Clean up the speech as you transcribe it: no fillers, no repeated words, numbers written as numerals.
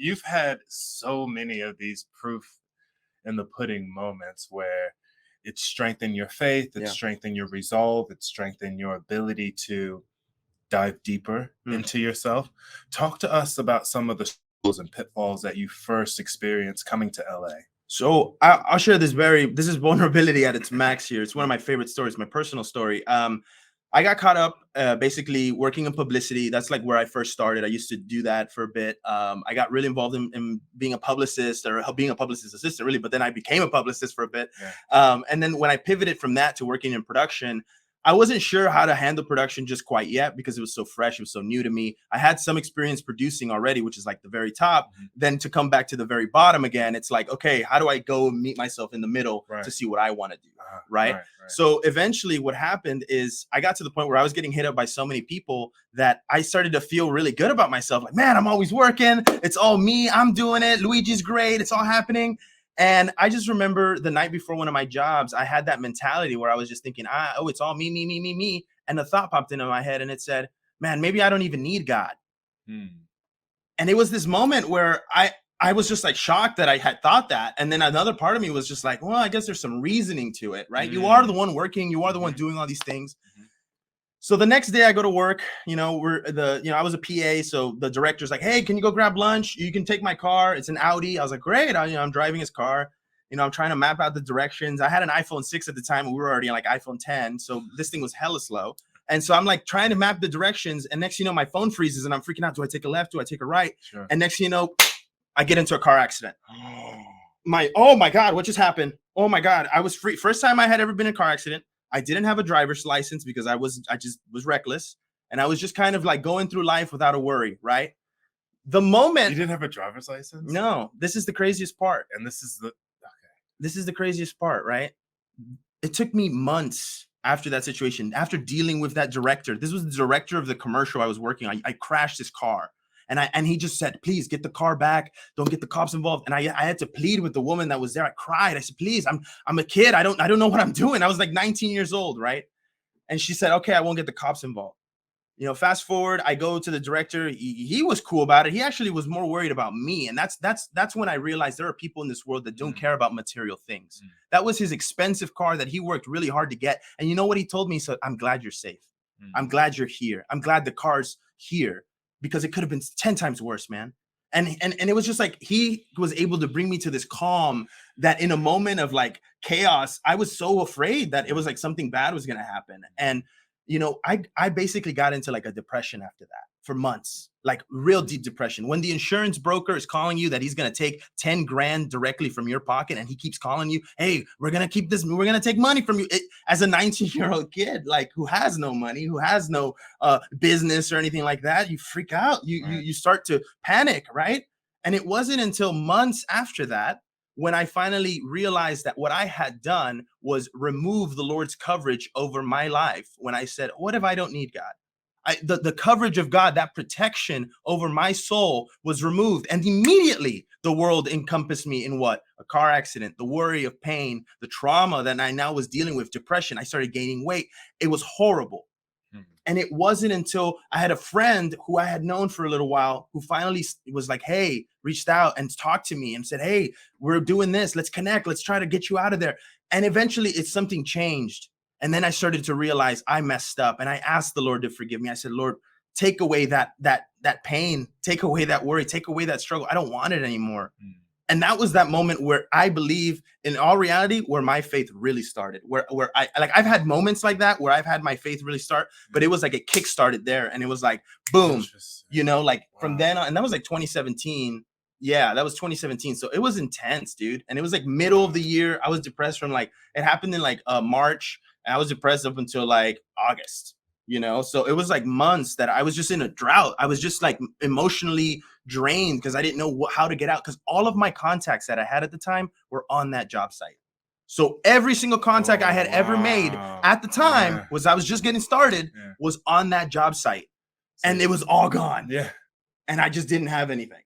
you've had so many of these proof in the pudding moments where it's strengthened your faith, it's Yeah. strengthened your resolve, it's strengthened your ability to dive deeper into yourself. Talk to us about some of the struggles and pitfalls that you first experienced coming to LA. So I'll share this this is vulnerability at its max here. It's one of my favorite stories, my personal story. I got caught up basically working in publicity. That's like where I first started. I used to do that for a bit. I got really involved in being a publicist or being a publicist assistant, really. But then I became a publicist for a bit. Yeah. And then when I pivoted from that to working in production, I wasn't sure how to handle production just quite yet because it was so fresh. It was so new to me. I had some experience producing already, which is like the very top. Then to come back to the very bottom again, it's like, okay, how do I go and meet myself in the middle to see what I want to do? Right. So eventually what happened is I got to the point where I was getting hit up by so many people that I started to feel really good about myself. Like, man, I'm always working. It's all me. I'm doing it. Luigi's great. It's all happening. And I just remember the night before one of my jobs, I had that mentality where I was just thinking, oh, it's all me, me, me, me, me. And the thought popped into my head and it said, man, maybe I don't even need God. And it was this moment where I was just like shocked that I had thought that. And then another part of me was just like, well, I guess there's some reasoning to it, right? You are the one working. You are the one doing all these things. So the next day I go to work, I was a PA. So the director's like, hey, can you go grab lunch? You can take my car. It's an Audi. I was like, great. I'm driving his car. I'm trying to map out the directions. I had an iPhone 6 at the time. We were already on like iPhone 10. So this thing was hella slow. And so I'm like trying to map the directions. And next, my phone freezes and I'm freaking out. Do I take a left? Do I take a right? Sure. And next, I get into a car accident. Oh my God, what just happened? Oh my God. I was free. First time I had ever been in a car accident. I didn't have a driver's license because I just was reckless. And I was just kind of like going through life without a worry, right? The moment you didn't have a driver's license? No, this is the craziest part. And this is the craziest part, right? It took me months after that situation, after dealing with that director. This was the director of the commercial I was working on. I crashed his car. And he just said, please get the car back. Don't get the cops involved. And I had to plead with the woman that was there. I cried. I said, please, I'm a kid. I don't know what I'm doing. I was like 19 years old, right? And she said, okay, I won't get the cops involved. Fast forward, I go to the director. He was cool about it. He actually was more worried about me. And that's when I realized there are people in this world that don't care about material things. That was his expensive car that he worked really hard to get. And you know what he told me? He said, I'm glad you're safe. I'm glad you're here. I'm glad the car's here. Because it could have been 10 times worse, man. And it was just like he was able to bring me to this calm that in a moment of like chaos, I was so afraid that it was like something bad was going to happen. And, I basically got into like a depression after that for months, like real deep depression. When the insurance broker is calling you that he's going to take 10 grand directly from your pocket and he keeps calling you, hey, we're going to take money from you. As a 19-year-old kid, like who has no money, who has no business or anything like that, you freak out. You start to panic, right? And it wasn't until months after that when I finally realized that what I had done was remove the Lord's coverage over my life. When I said, what if I don't need God? The coverage of God, that protection over my soul was removed. And immediately the world encompassed me in what? A car accident, the worry of pain, the trauma that I now was dealing with, depression. I started gaining weight. It was horrible. And it wasn't until I had a friend who I had known for a little while who finally was like, hey, reached out and talked to me and said, hey, we're doing this. Let's connect. Let's try to get you out of there. And eventually something changed. And then I started to realize I messed up. And I asked the Lord to forgive me. I said, Lord, take away that pain, take away that worry, take away that struggle. I don't want it anymore. And that was that moment where I believe in all reality, where my faith really started, where I've had moments like that where I've had my faith really start, but it was like it kick started there. And it was like, boom, from then on. And that was like 2017. Yeah, that was 2017. So it was intense, dude. And it was like middle of the year. I was depressed from it happened in March. And I was depressed up until like August. So it was like months that I was just in a drought. I was just like emotionally drained because I didn't know how to get out, because all of my contacts that I had at the time were on that job site. So every single contact I had ever made at the time I was just getting started was on that job site, and it was all gone. Yeah. And I just didn't have anything.